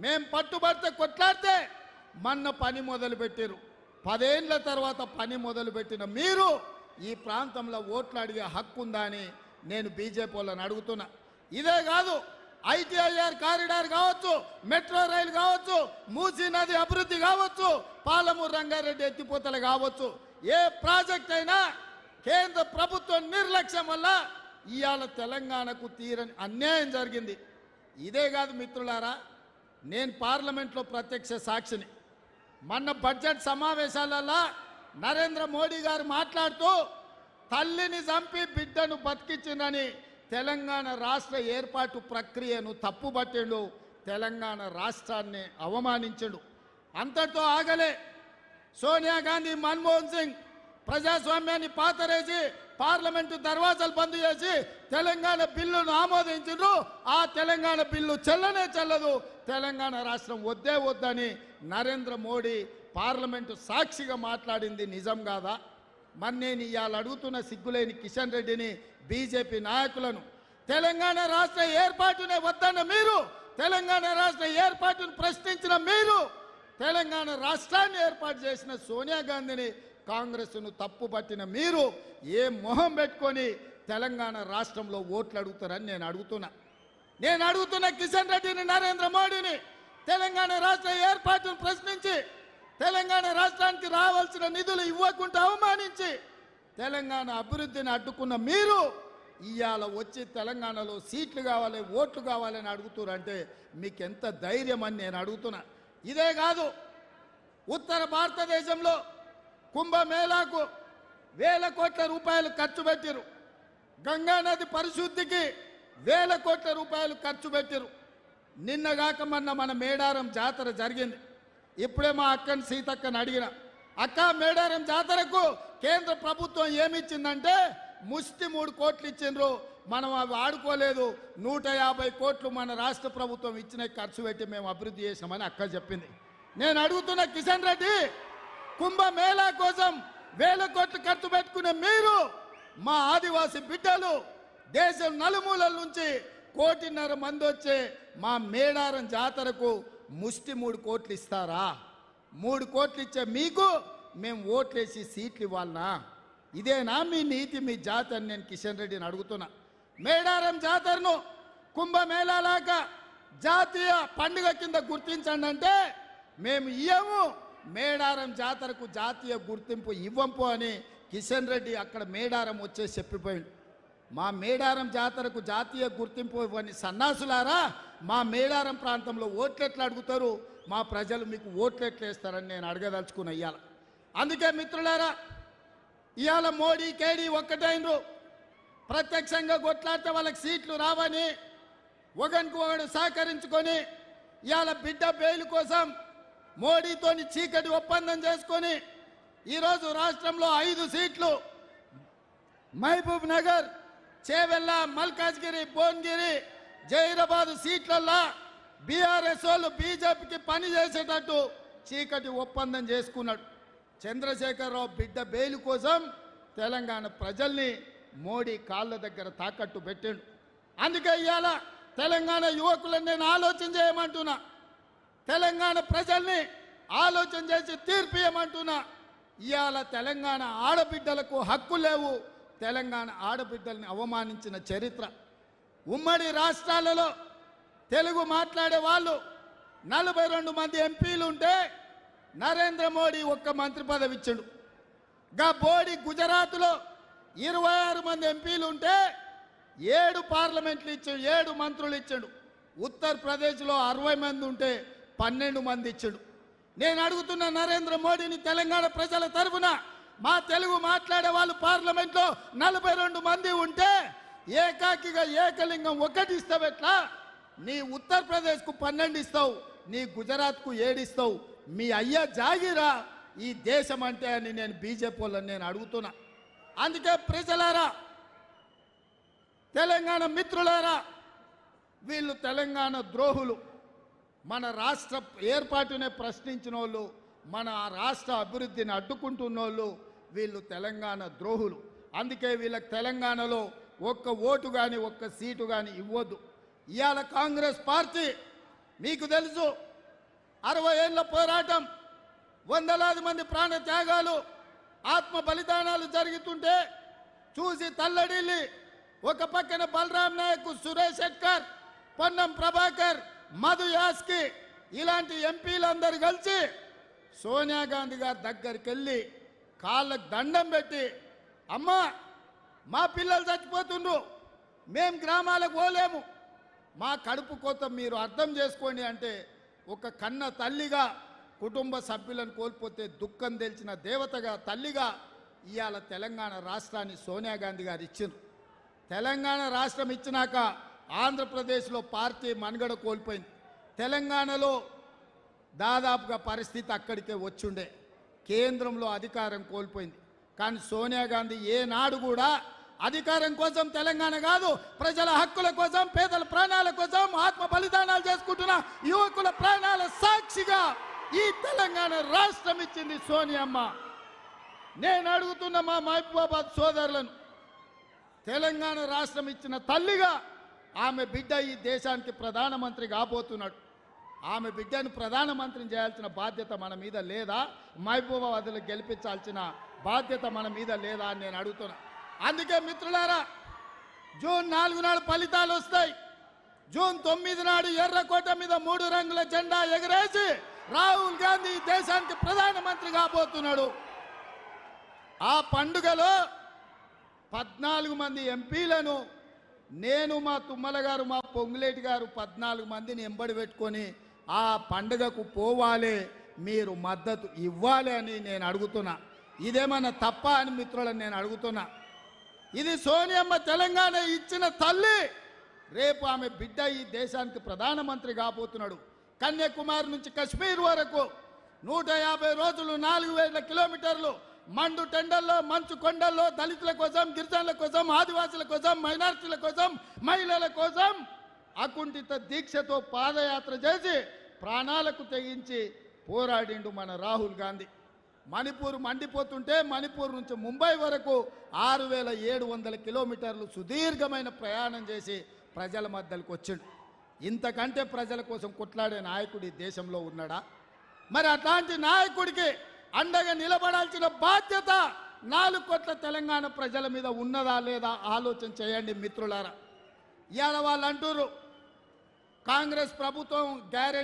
మేం పట్టుబడితే కొట్లాడితే మొన్న పని మొదలు పెట్టారు. 10 ఏళ్ల తర్వాత పని మొదలు పెట్టిన మీరు ఈ ప్రాంతంలో ఓట్లు అడిగే హక్కు ఉందా అని నేను బీజేపీ వాళ్ళని అడుగుతున్నా. ఇదే కాదు, ఐటీఐఆర్ కారిడార్ కావచ్చు, మెట్రో రైలు కావచ్చు, మూసీ నది అభివృద్ధి కావచ్చు, పాలమూరు రంగారెడ్డి ఎత్తిపోతలు కావచ్చు, ఏ ప్రాజెక్ట్ అయినా కేంద్ర ప్రభుత్వం నిర్లక్ష్యం వల్ల ఇవాళ తెలంగాణకు తీరని అన్యాయం జరిగింది. ఇదే కాదు మిత్రులారా, నేను పార్లమెంట్లో ప్రత్యక్ష సాక్షిని. మొన్న బడ్జెట్ సమావేశాలలో నరేంద్ర మోడీ గారు మాట్లాడుతూ తల్లిని చంపి బిడ్డను బతికించిందని తెలంగాణ రాష్ట్ర ఏర్పాటు ప్రక్రియను తప్పుబట్టిండు, తెలంగాణ రాష్ట్రాన్ని అవమానించడు. అంతటితో ఆగలే. సోనియా గాంధీ, మన్మోహన్ సింగ్ ప్రజాస్వామ్యాన్ని పాతరేసి పార్లమెంటు దర్వాజాలు బంద్ చేసి తెలంగాణ బిల్లును ఆమోదించారు. ఆ తెలంగాణ బిల్లు చెల్లనే చెల్లదు, తెలంగాణ రాష్ట్రం వద్దే వద్దని నరేంద్ర మోడీ పార్లమెంటు సాక్షిగా మాట్లాడింది నిజం కాదా? మరి నేను ఇవాళ అడుగుతున్న సిగ్గులేని కిషన్ రెడ్డిని, బీజేపీ నాయకులను, తెలంగాణ రాష్ట్ర ఏర్పాటునే వద్దన్న మీరు, తెలంగాణ రాష్ట్ర ఏర్పాటును ప్రశ్నించిన మీరు, తెలంగాణ రాష్ట్రాన్ని ఏర్పాటు చేసిన సోనియా గాంధీని, కాంగ్రెస్ను తప్పుపట్టిన మీరు ఏ మొహం పెట్టుకొని తెలంగాణ రాష్ట్రంలో ఓట్లు అడుగుతారని నేను అడుగుతున్నా కిషన్ రెడ్డిని, నరేంద్ర మోడీని, తెలంగాణ రాష్ట్ర ఏర్పాటును ప్రశ్నించి తెలంగాణ రాష్ట్రానికి రావాల్సిన నిధులు ఇవ్వకుండా అవమానించి తెలంగాణ అభివృద్ధిని అడ్డుకున్న మీరు ఇవాళ వచ్చి తెలంగాణలో సీట్లు కావాలి, ఓట్లు కావాలని అడుగుతారంటే మీకు ఎంత ధైర్యం అని నేను అడుగుతున్నా. ఇదే కాదు, ఉత్తర భారతదేశంలో కుంభమేళాకు వేల కోట్ల రూపాయలు ఖర్చు పెట్టారు. గంగానది పరిశుద్ధికి వేల కోట్ల రూపాయలు ఖర్చు పెట్టారు. నిన్నగాక మొన్న మన మేడారం జాతర జరిగింది. ఇప్పుడే మా అక్కని సీతక్కని అడిగిన, అక్క మేడారం జాతరకు కేంద్ర ప్రభుత్వం ఏమిచ్చిందంటే ముష్టి 3 కోట్లు ఇచ్చిండ్రు, మనం అవి వాడుకోలేదు, 150 కోట్లు మన రాష్ట్ర ప్రభుత్వం ఇచ్చిన ఖర్చు పెట్టి మేము అభివృద్ధి చేసామని అక్క చెప్పింది. నేను అడుగుతున్న కిషన్ రెడ్డి, కుంభమేళా కోసం వేల కోట్లు ఖర్చు పెట్టుకునే మీరు మా ఆదివాసి బిడ్డలు దేశం నలుమూలల నుంచి 1.5 కోటి మంది వచ్చే మా మేడారం జాతరకు ముష్టి 3 కోట్లు ఇస్తారా? 3 కోట్లు ఇచ్చే మీకు మేము ఓట్లేసి సీట్లు ఇవ్వాలనా? ఇదేనా మీ నీతి, మీ జాతి అని నేను కిషన్ రెడ్డిని అడుగుతున్నా. మేడారం జాతరను కుంభమేళాలాగా జాతీయ పండుగ కింద గుర్తించండి అంటే మేము ఇవ్వము, మేడారం జాతరకు జాతీయ గుర్తింపు ఇవ్వంపు అని కిషన్ రెడ్డి అక్కడ మేడారం వచ్చేసి చెప్పిపోయింది. మా మేడారం జాతరకు జాతీయ గుర్తింపు ఇవ్వని సన్నాసులారా, మా మేడారం ప్రాంతంలో ఓట్లెట్లు అడుగుతారు, మా ప్రజలు మీకు ఓట్లెట్లు వేస్తారని నేను అడగదలుచుకున్న ఇవాళ. అందుకే మిత్రులారా, ఇవాళ మోడీ కేడీ ఒక్కటైనరు, ప్రత్యక్షంగా కొట్లాడితే వాళ్ళకి సీట్లు రావని ఒకరికి ఒకడు సహకరించుకొని ఇవాళ బిడ్డ బెయిల్ కోసం మోడీతోని చీకటి ఒప్పందం చేసుకొని ఈరోజు రాష్ట్రంలో 5 సీట్లు మహబూబ్ నగర్, చేవెళ్ళ, మల్కాజ్గిరి, భువనగిరి, జైరాబాద్ సీట్లల్లో బీఆర్ఎస్ వాళ్ళు బీజేపీకి పని చేసేటట్టు చీకటి ఒప్పందం చేసుకున్నాడు. చంద్రశేఖరరావు బిడ్డ బెయిల్ కోసం తెలంగాణ ప్రజల్ని మోడీ కాళ్ళ దగ్గర తాకట్టు పెట్టాడు. అందుకే ఇవాళ తెలంగాణ యువకులను నేను ఆలోచన చేయమంటున్నా, తెలంగాణ ప్రజల్ని ఆలోచన చేసి తీర్పు ఇవ్వమంటున్నా. ఇవాళ తెలంగాణ ఆడబిడ్డలకు హక్కు లేవు, తెలంగాణ ఆడబిడ్డల్ని అవమానించిన చరిత్ర. ఉమ్మడి రాష్ట్రాలలో తెలుగు మాట్లాడే వాళ్ళు 42 మంది ఎంపీలు ఉంటే నరేంద్ర మోడీ 1 మంత్రి పదవి ఇచ్చాడు. గా బోడి గుజరాత్లో 26 మంది ఎంపీలు ఉంటే 7 పార్లమెంట్లు ఇచ్చాడు, 7 మంత్రులు ఇచ్చాడు. ఉత్తరప్రదేశ్లో 60 మంది ఉంటే 12 మంది ఇచ్చాడు. నేను అడుగుతున్న నరేంద్ర మోడీని, తెలంగాణ ప్రజల తరఫున, మా తెలుగు మాట్లాడే వాళ్ళు పార్లమెంట్లో 42 మంది ఉంటే ఏకాకిగా ఏకలింగం 1 ఇస్తావు ఎట్లా? నీ ఉత్తరప్రదేశ్కు 12 ఇస్తావు, నీ గుజరాత్కు 7 ఇస్తావు. మీ అయ్యా జాగిరా ఈ దేశం అంటే అని నేను బీజేపీ వాళ్ళని నేను అడుగుతున్నా. అందుకే ప్రజలారా, తెలంగాణ మిత్రులారా, వీళ్ళు తెలంగాణ ద్రోహులు, మన రాష్ట్ర ఏర్పాటునే ప్రశ్నించిన వాళ్ళు, మన రాష్ట్ర అభివృద్ధిని అడ్డుకుంటున్న వాళ్ళు వీళ్ళు తెలంగాణ ద్రోహులు. అందుకే వీళ్ళకి తెలంగాణలో 1 ఓటు కానీ 1 సీటు కానీ ఇవ్వద్దు. ఇవాళ కాంగ్రెస్ పార్టీ మీకు తెలుసు 60 ఏళ్ల పోరాటం, వందలాది మంది ప్రాణ త్యాగాలు, ఆత్మ బలిదానాలు జరుగుతుంటే చూసి తల్లడిల్లి ఒక పక్కన బలరాం నాయక్, సురేష్ శెట్కర్, పొన్నం ప్రభాకర్, మధు యాస్కి ఇలాంటి ఎంపీలందరూ కలిసి సోనియా గాంధీ గారి దగ్గరికి వెళ్ళి కాళ్ళకు దండం పెట్టి, అమ్మా మా పిల్లలు చచ్చిపోతుండ్రు, మేం గ్రామాలకు పోలేము, మా కడుపు కోత మీరు అర్థం చేసుకోండి అంటే ఒక కన్న తల్లిగా కుటుంబ సభ్యులను కోల్పోతే దుఃఖం తెలిసిన దేవతగా తల్లిగా ఇవాళ తెలంగాణ రాష్ట్రాన్ని సోనియా గాంధీ గారు ఇచ్చిండ్రు. తెలంగాణ రాష్ట్రం ఇచ్చినాక ఆంధ్రప్రదేశ్లో పార్టీ మనుగడ కోల్పోయింది. తెలంగాణలో దాదాపుగా పరిస్థితి అక్కడికే వచ్చుండే, కేంద్రంలో అధికారం కోల్పోయింది. కానీ సోనియా గాంధీ ఏనాడు కూడా అధికారం కోసం తెలంగాణ కాదు, ప్రజల హక్కుల కోసం, పేదల ప్రాణాల కోసం, ఆత్మ బలిదానాలు చేసుకుంటున్న యువకుల ప్రాణాల సాక్షిగా ఈ తెలంగాణ రాష్ట్రం ఇచ్చింది సోనియమ్మ. నేను అడుగుతున్న మా మహబూబాబాద్ సోదరులను, తెలంగాణ రాష్ట్రం ఇచ్చిన తల్లిగా ఆమె బిడ్డ ఈ దేశానికి ప్రధానమంత్రి కాబోతున్నాడు. ఆమె బిడ్డను ప్రధానమంత్రిని చేయాల్సిన బాధ్యత మన మీద లేదా? మహబూబాబాద్లో గెలిపించాల్సిన బాధ్యత మన మీద లేదా అని నేను అడుగుతున్నా. అందుకే మిత్రులారా, జూన్ 4 నాడు ఫలితాలు వస్తాయి. జూన్ 9 నాడు ఎర్రకోట మీద 3 రంగుల జెండా ఎగరేసి రాహుల్ గాంధీ దేశానికి ప్రధానమంత్రి కాబోతున్నాడు. ఆ పండుగలో 14 మంది ఎంపీలను నేను, మా తుమ్మల గారు, మా పొంగులేటి గారు 14 మందిని ఎంబడి పెట్టుకొని ఆ పండుగకు పోవాలి, మీరు మద్దతు ఇవ్వాలి అని నేను అడుగుతున్నా. ఇదేమన్నా తప్ప అని మిత్రులను నేను అడుగుతున్నా. ఇది సోనియమ్మ తెలంగాణ ఇచ్చిన తల్లి. రేపు ఆమె బిడ్డ ఈ దేశానికి ప్రధానమంత్రి కాబోతున్నాడు. కన్యాకుమారి నుంచి కశ్మీర్ వరకు 150 రోజులు 4000 కిలోమీటర్లు మండు టెండల్లో, మంచు కొండల్లో దళితుల కోసం, గిరిజనుల కోసం, ఆదివాసుల కోసం, మైనార్టీల కోసం, మహిళల కోసం అకుంఠిత దీక్షతో పాదయాత్ర చేసి ప్రాణాలకు తెగించి పోరాడిండు మన రాహుల్ గాంధీ. మణిపూర్ మండిపోతుంటే మణిపూర్ నుంచి ముంబై వరకు 6700 కిలోమీటర్లు సుదీర్ఘమైన ప్రయాణం చేసి ప్రజల మధ్యలోకి వచ్చిండు. ఇంతకంటే ప్రజల కోసం కొట్లాడే నాయకుడు ఈ దేశంలో ఉన్నాడా? మరి అట్లాంటి నాయకుడికి అండగా నిలబడాల్సిన బాధ్యత 4 కోట్ల తెలంగాణ ప్రజల మీద ఉన్నదా లేదా ఆలోచన చేయండి మిత్రులారా. ఇవాళ వాళ్ళు అంటారు కాంగ్రెస్ ప్రభుత్వం గ్యారెంటీ